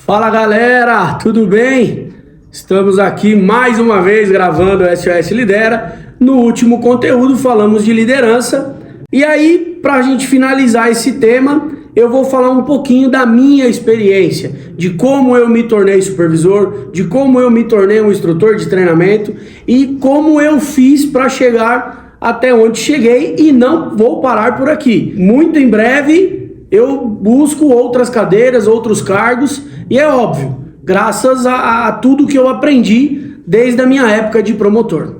Fala galera, tudo bem? Estamos aqui mais uma vez gravando o SOS Lidera. No último conteúdo falamos de liderança. E aí, para a gente finalizar esse tema, eu vou falar um pouquinho da minha experiência, de como eu me tornei supervisor, de como eu me tornei um instrutor de treinamento e como eu fiz para chegar até onde cheguei, e não vou parar por aqui. Muito em breve eu busco outras cadeiras, outros cargos, e é óbvio, graças a tudo que eu aprendi desde a minha época de promotor.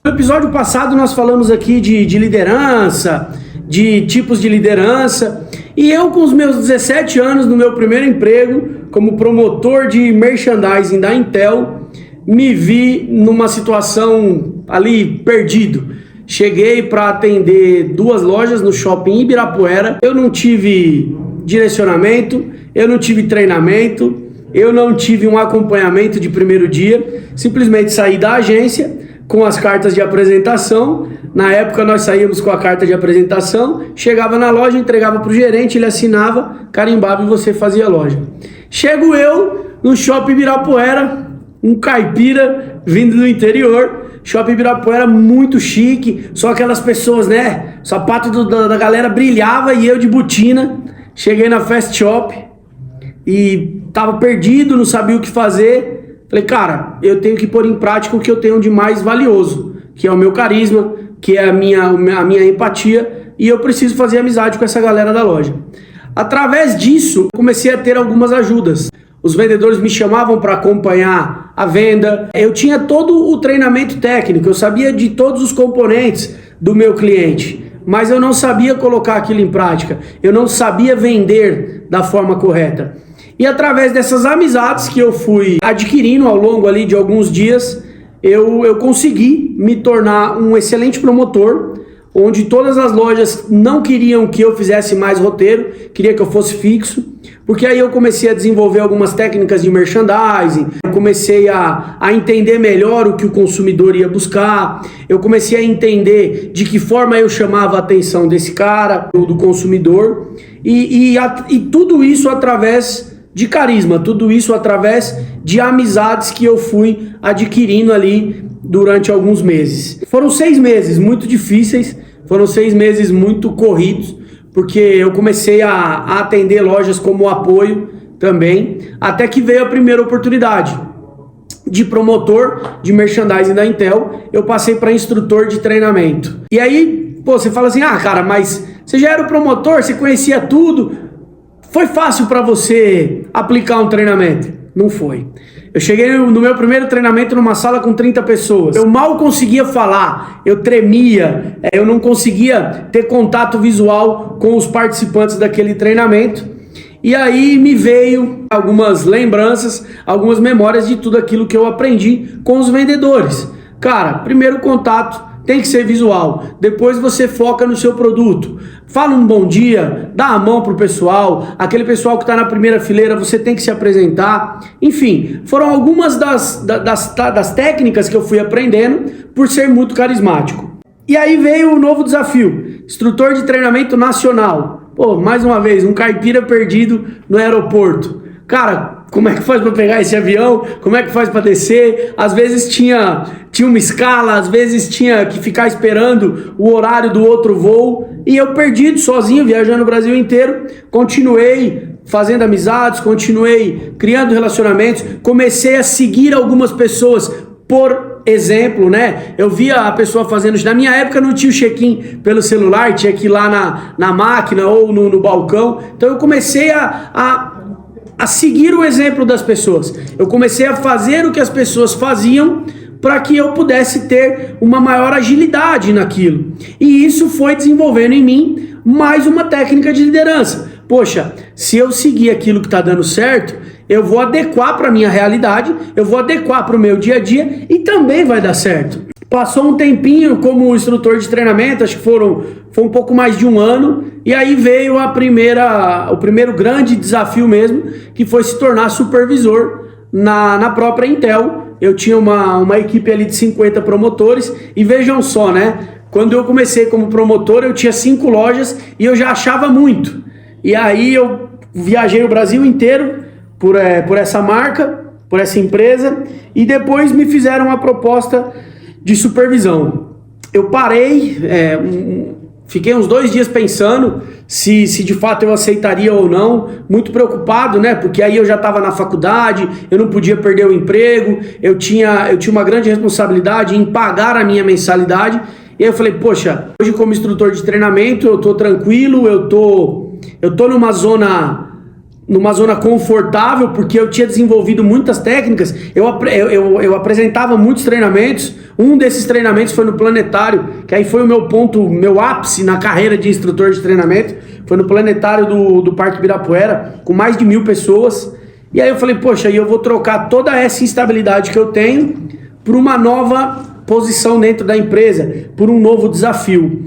No episódio passado nós falamos aqui de liderança, de tipos de liderança, e eu com os meus 17 anos no meu primeiro emprego como promotor de merchandising da Intel, me vi numa situação ali perdido. Cheguei para atender 2 lojas no shopping Ibirapuera, eu não tive direcionamento, eu não tive treinamento, eu não tive um acompanhamento de primeiro dia, simplesmente saí da agência com as cartas de apresentação. Na época nós saíamos com a carta de apresentação, chegava na loja, entregava para o gerente, ele assinava, carimbava e você fazia a loja. Chego eu no Shopping Ibirapuera, um caipira vindo do interior, Shopping Ibirapuera muito chique, só aquelas pessoas, né, o sapato da galera brilhava e eu de botina. Cheguei na Fast Shop e tava perdido, não sabia o que fazer. Falei, cara, eu tenho que pôr em prática o que eu tenho de mais valioso, que é o meu carisma, que é a minha empatia, e eu preciso fazer amizade com essa galera da loja. Através disso, comecei a ter algumas ajudas. Os vendedores me chamavam para acompanhar a venda. Eu tinha todo o treinamento técnico, eu sabia de todos os componentes do meu cliente, mas eu não sabia colocar aquilo em prática, eu não sabia vender da forma correta. E através dessas amizades que eu fui adquirindo ao longo ali de alguns dias, eu consegui me tornar um excelente promotor, onde todas as lojas não queriam que eu fizesse mais roteiro, queria que eu fosse fixo, porque aí eu comecei a desenvolver algumas técnicas de merchandising, eu comecei a entender melhor o que o consumidor ia buscar, eu comecei a entender de que forma eu chamava a atenção desse cara, do consumidor, e tudo isso através de carisma, tudo isso através de amizades que eu fui adquirindo ali durante alguns meses. Foram 6 meses muito difíceis, foram 6 meses muito corridos, porque eu comecei a atender lojas como apoio também, até que veio a primeira oportunidade. De promotor de merchandising da Intel, eu passei para instrutor de treinamento. E aí, você fala assim, cara, mas você já era o promotor, você conhecia tudo, foi fácil para você aplicar um treinamento? Não foi. Eu cheguei no meu primeiro treinamento numa sala com 30 pessoas. Eu mal conseguia falar, eu tremia, eu não conseguia ter contato visual com os participantes daquele treinamento. E aí me veio algumas lembranças, algumas memórias de tudo aquilo que eu aprendi com os vendedores. Cara, primeiro contato tem que ser visual, depois você foca no seu produto, fala um bom dia, dá a mão pro pessoal, aquele pessoal que está na primeira fileira, você tem que se apresentar. Enfim, foram algumas das técnicas que eu fui aprendendo por ser muito carismático. E aí veio o novo desafio, instrutor de treinamento nacional. Pô, mais uma vez, um caipira perdido no aeroporto. Cara, como é que faz para pegar esse avião? Como é que faz para descer? Às vezes tinha uma escala, às vezes tinha que ficar esperando o horário do outro voo. E eu perdido, sozinho, viajando o Brasil inteiro. Continuei fazendo amizades, continuei criando relacionamentos. Comecei a seguir algumas pessoas por exemplo, né? Eu via a pessoa fazendo. Na minha época não tinha o check-in pelo celular, tinha que ir lá na máquina ou no balcão. Então eu comecei a seguir o exemplo das pessoas. Eu comecei a fazer o que as pessoas faziam para que eu pudesse ter uma maior agilidade naquilo. E isso foi desenvolvendo em mim mais uma técnica de liderança. Poxa, se eu seguir aquilo que está dando certo, eu vou adequar para a minha realidade, eu vou adequar para o meu dia a dia e também vai dar certo. Passou um tempinho como instrutor de treinamento, acho que foi um pouco mais de 1 ano, e aí veio o primeiro grande desafio mesmo, que foi se tornar supervisor na própria Intel. Eu tinha uma equipe ali de 50 promotores e vejam só, né? Quando eu comecei como promotor, eu tinha 5 lojas e eu já achava muito. E aí eu viajei o Brasil inteiro por essa marca, por essa empresa, e depois me fizeram uma proposta de supervisão. Eu parei, fiquei uns 2 dias pensando se de fato eu aceitaria ou não, muito preocupado, né? Porque aí eu já estava na faculdade, eu não podia perder o emprego, eu tinha uma grande responsabilidade em pagar a minha mensalidade. E aí eu falei, poxa, hoje como instrutor de treinamento eu tô tranquilo, eu tô numa zona confortável, porque eu tinha desenvolvido muitas técnicas, eu apresentava muitos treinamentos. Um desses treinamentos foi no Planetário, que aí foi o meu ápice na carreira de instrutor de treinamento, foi no Planetário do Parque Ibirapuera, com mais de 1000 pessoas. E aí eu falei, poxa, eu vou trocar toda essa instabilidade que eu tenho por uma nova posição dentro da empresa, por um novo desafio.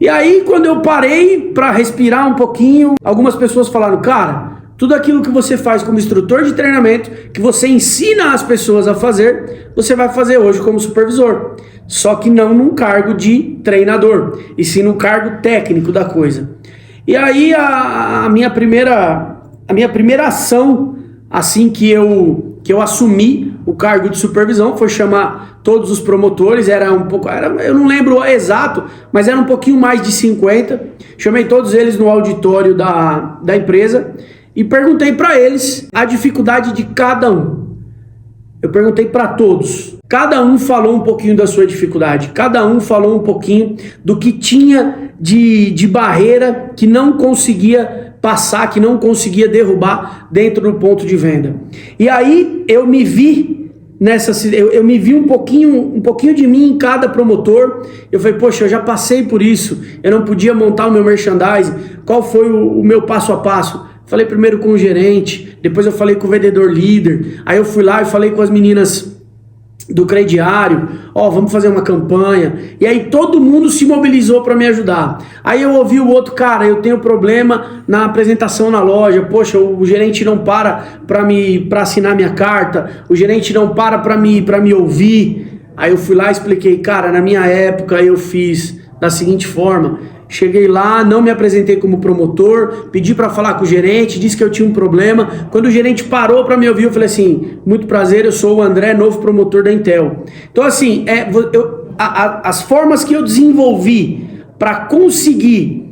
E aí, quando eu parei para respirar um pouquinho, algumas pessoas falaram, cara, tudo aquilo que você faz como instrutor de treinamento, que você ensina as pessoas a fazer, você vai fazer hoje como supervisor. Só que não num cargo de treinador, e sim no cargo técnico da coisa. E aí a minha primeira ação, assim que eu assumi o cargo de supervisão, foi chamar todos os promotores, eu não lembro exato, mas era um pouquinho mais de 50. Chamei todos eles no auditório da empresa e perguntei para eles a dificuldade de cada um. Eu perguntei para todos. Cada um falou um pouquinho da sua dificuldade. Cada um falou um pouquinho do que tinha de barreira que não conseguia passar, que não conseguia derrubar dentro do ponto de venda. E aí eu me vi eu me vi um pouquinho de mim em cada promotor. Eu falei, poxa, eu já passei por isso. Eu não podia montar o meu merchandising. Qual foi o meu passo a passo? Falei primeiro com o gerente, depois eu falei com o vendedor líder, aí eu fui lá e falei com as meninas do crediário, vamos fazer uma campanha, e aí todo mundo se mobilizou para me ajudar. Aí eu ouvi o outro, cara, eu tenho problema na apresentação na loja, poxa, o gerente não para assinar minha carta, o gerente não para me ouvir. Aí eu fui lá e expliquei, cara, na minha época eu fiz da seguinte forma. Cheguei lá, não me apresentei como promotor, pedi para falar com o gerente, disse que eu tinha um problema. Quando o gerente parou para me ouvir, eu falei assim, muito prazer, eu sou o André, novo promotor da Intel. Então assim, as formas que eu desenvolvi para conseguir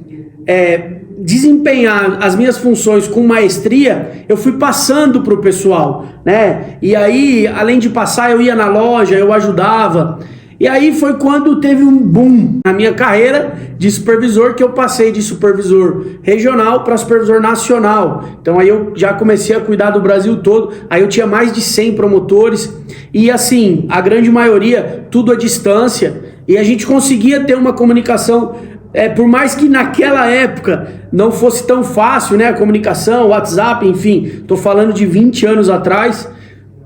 desempenhar as minhas funções com maestria, eu fui passando para o pessoal, né? E aí, além de passar, eu ia na loja, eu ajudava. E aí foi quando teve um boom na minha carreira de supervisor, que eu passei de supervisor regional para supervisor nacional. Então aí eu já comecei a cuidar do Brasil todo, aí eu tinha mais de 100 promotores e assim, a grande maioria tudo à distância, e a gente conseguia ter uma comunicação, por mais que naquela época não fosse tão fácil, né, a comunicação, WhatsApp, enfim, tô falando de 20 anos atrás,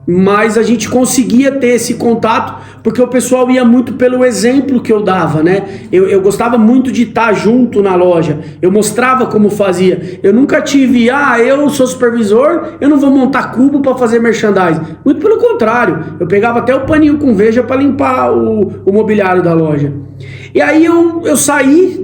mas a gente conseguia ter esse contato, porque o pessoal ia muito pelo exemplo que eu dava, né? Eu gostava muito de estar junto na loja, eu mostrava como fazia. Eu nunca tive, eu sou supervisor, eu não vou montar cubo para fazer merchandising. Muito pelo contrário, eu pegava até o paninho com veja para limpar o mobiliário da loja. E aí eu saí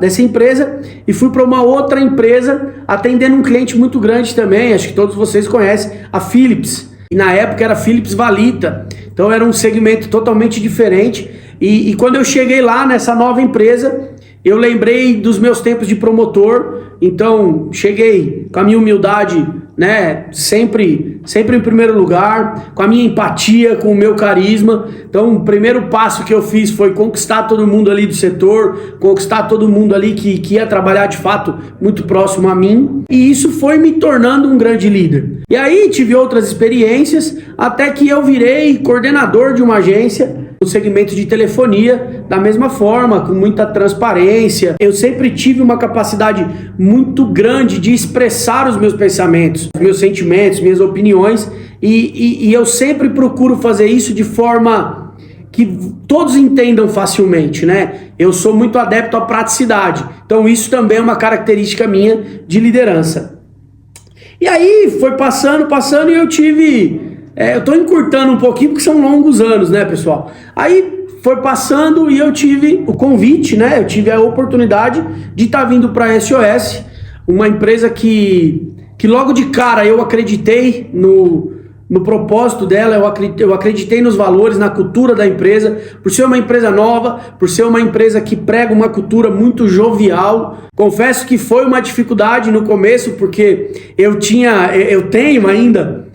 dessa empresa e fui para uma outra empresa, atendendo um cliente muito grande também, acho que todos vocês conhecem, a Philips. E na época era Philips Valita, então era um segmento totalmente diferente. E quando eu cheguei lá nessa nova empresa, eu lembrei dos meus tempos de promotor, então cheguei com a minha humildade, né, sempre em primeiro lugar, com a minha empatia, com o meu carisma. Então o primeiro passo que eu fiz foi conquistar todo mundo ali do setor, conquistar todo mundo ali que ia trabalhar de fato muito próximo a mim, e isso foi me tornando um grande líder. E aí tive outras experiências, até que eu virei coordenador de uma agência no segmento de telefonia, da mesma forma, com muita transparência. Eu sempre tive uma capacidade muito grande de expressar os meus pensamentos, os meus sentimentos, minhas opiniões, e eu sempre procuro fazer isso de forma que todos entendam facilmente, né? Eu sou muito adepto à praticidade, então isso também é uma característica minha de liderança. E aí foi passando e eu tive... eu tô encurtando um pouquinho porque são longos anos, né, pessoal? Aí foi passando e eu tive o convite, né? Eu tive a oportunidade de estar vindo para a SOS, uma empresa que logo de cara eu acreditei no propósito dela, eu acreditei nos valores, na cultura da empresa, por ser uma empresa nova, por ser uma empresa que prega uma cultura muito jovial. Confesso que foi uma dificuldade no começo, porque eu tenho ainda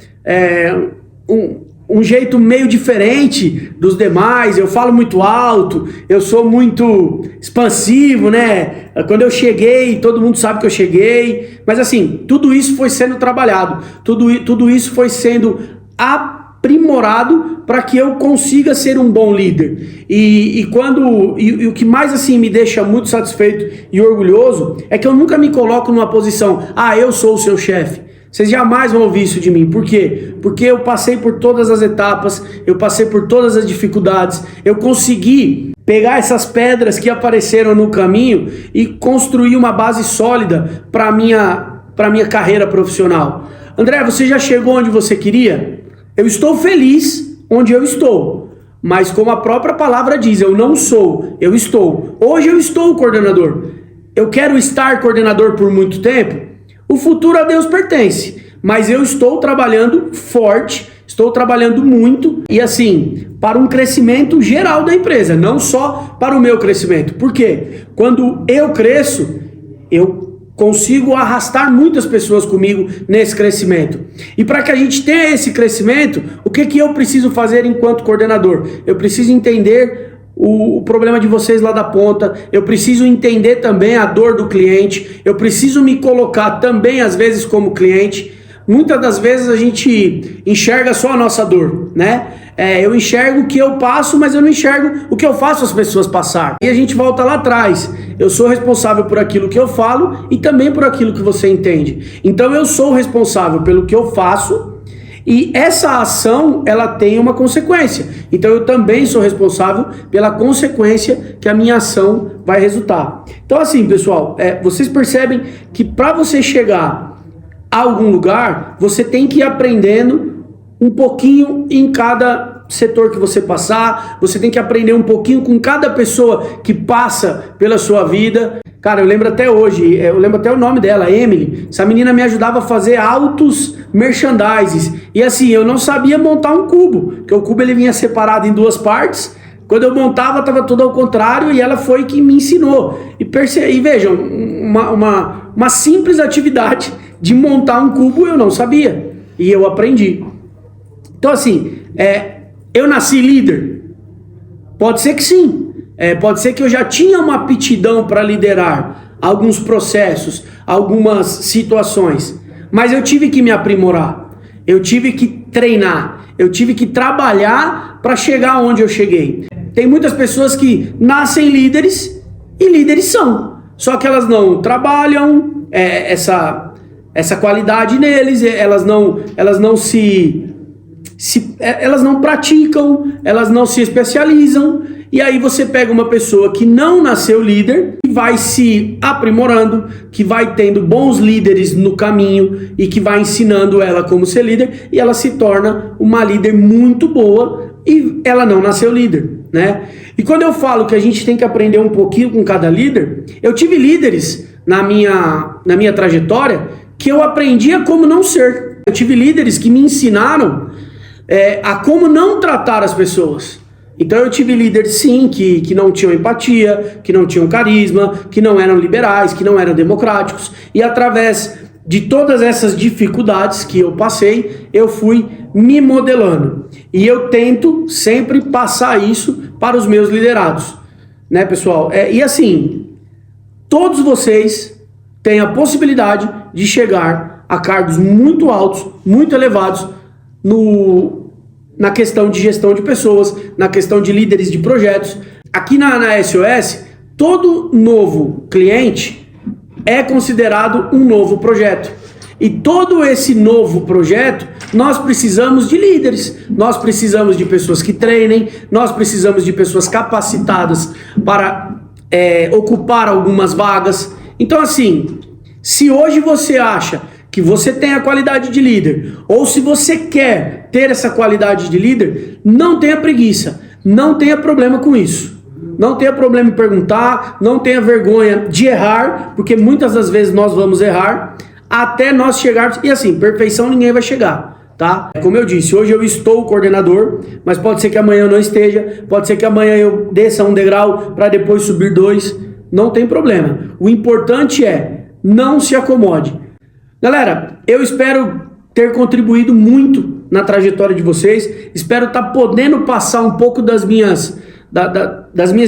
um jeito meio diferente dos demais, eu falo muito alto, eu sou muito expansivo, né? Quando eu cheguei, todo mundo sabe que eu cheguei, mas assim, tudo isso foi sendo trabalhado, tudo isso foi sendo aprimorado para que eu consiga ser um bom líder. E o que mais assim me deixa muito satisfeito e orgulhoso é que eu nunca me coloco numa posição, eu sou o seu chefe. Vocês jamais vão ouvir isso de mim. Por quê? Porque eu passei por todas as etapas, eu passei por todas as dificuldades, eu consegui pegar essas pedras que apareceram no caminho e construir uma base sólida para minha carreira profissional. André, você já chegou onde você queria? Eu estou feliz onde eu estou, mas como a própria palavra diz, eu não sou, eu estou. Hoje eu estou coordenador. Eu quero estar coordenador por muito tempo? O futuro a Deus pertence, mas eu estou trabalhando forte, estou trabalhando muito e assim, para um crescimento geral da empresa, não só para o meu crescimento. Por quê? Quando eu cresço, eu consigo arrastar muitas pessoas comigo nesse crescimento. E para que a gente tenha esse crescimento, o que eu preciso fazer enquanto coordenador? Eu preciso entender o problema de vocês lá da ponta, eu preciso entender também a dor do cliente, eu preciso me colocar também às vezes como cliente. Muitas das vezes a gente enxerga só a nossa dor, né? Eu enxergo o que eu passo, mas eu não enxergo o que eu faço as pessoas passar. E a gente volta lá atrás. Eu sou responsável por aquilo que eu falo e também por aquilo que você entende. Então eu sou responsável pelo que eu faço e essa ação, ela tem uma consequência. Então eu também sou responsável pela consequência que a minha ação vai resultar. Então assim, pessoal, vocês percebem que para você chegar a algum lugar, você tem que ir aprendendo um pouquinho em cada setor que você passar, você tem que aprender um pouquinho com cada pessoa que passa pela sua vida. Cara, eu lembro até hoje, eu lembro até o nome dela, Emily. Essa menina me ajudava a fazer altos merchandises. E assim, eu não sabia montar um cubo, porque o cubo ele vinha separado em duas partes. Quando eu montava, estava tudo ao contrário e ela foi que me ensinou. E vejam, uma simples atividade de montar um cubo eu não sabia. E eu aprendi. Então assim, eu nasci líder? Pode ser que sim. Pode ser que eu já tinha uma aptidão para liderar alguns processos, algumas situações, mas eu tive que me aprimorar, eu tive que treinar, eu tive que trabalhar para chegar onde eu cheguei. Tem muitas pessoas que nascem líderes e líderes são, só que elas não trabalham essa qualidade neles, elas não praticam, elas não se especializam. E aí você pega uma pessoa que não nasceu líder, que vai se aprimorando, que vai tendo bons líderes no caminho e que vai ensinando ela como ser líder, e ela se torna uma líder muito boa e ela não nasceu líder, né? E quando eu falo que a gente tem que aprender um pouquinho com cada líder, eu tive líderes na minha trajetória que eu aprendia como não ser. Eu tive líderes que me ensinaram a como não tratar as pessoas. Então eu tive líderes sim que não tinham empatia, que não tinham carisma, que não eram liberais, que não eram democráticos, e através de todas essas dificuldades que eu passei, eu fui me modelando. E eu tento sempre passar isso para os meus liderados, né, pessoal? E assim, todos vocês têm a possibilidade de chegar a cargos muito altos, muito elevados na questão de gestão de pessoas, na questão de líderes de projetos. Aqui na SOS, todo novo cliente é considerado um novo projeto. E todo esse novo projeto, nós precisamos de líderes, nós precisamos de pessoas que treinem, nós precisamos de pessoas capacitadas para ocupar algumas vagas. Então assim, se hoje você acha que você tem a qualidade de líder, ou se você quer ter essa qualidade de líder, não tenha preguiça, não tenha problema com isso. Não tenha problema em perguntar, não tenha vergonha de errar, porque muitas das vezes nós vamos errar até nós chegarmos, e assim, perfeição ninguém vai chegar, tá? Como eu disse, hoje eu estou coordenador, mas pode ser que amanhã eu não esteja, pode ser que amanhã eu desça um degrau para depois subir 2, não tem problema. O importante é, não se acomode. Galera, eu espero ter contribuído muito na trajetória de vocês, espero estar podendo passar um pouco das minhas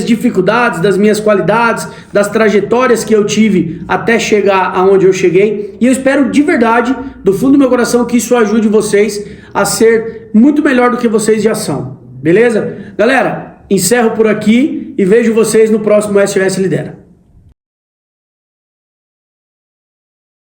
dificuldades, das minhas qualidades, das trajetórias que eu tive até chegar aonde eu cheguei, e eu espero de verdade, do fundo do meu coração, que isso ajude vocês a ser muito melhor do que vocês já são, beleza? Galera, encerro por aqui e vejo vocês no próximo SOS Lidera.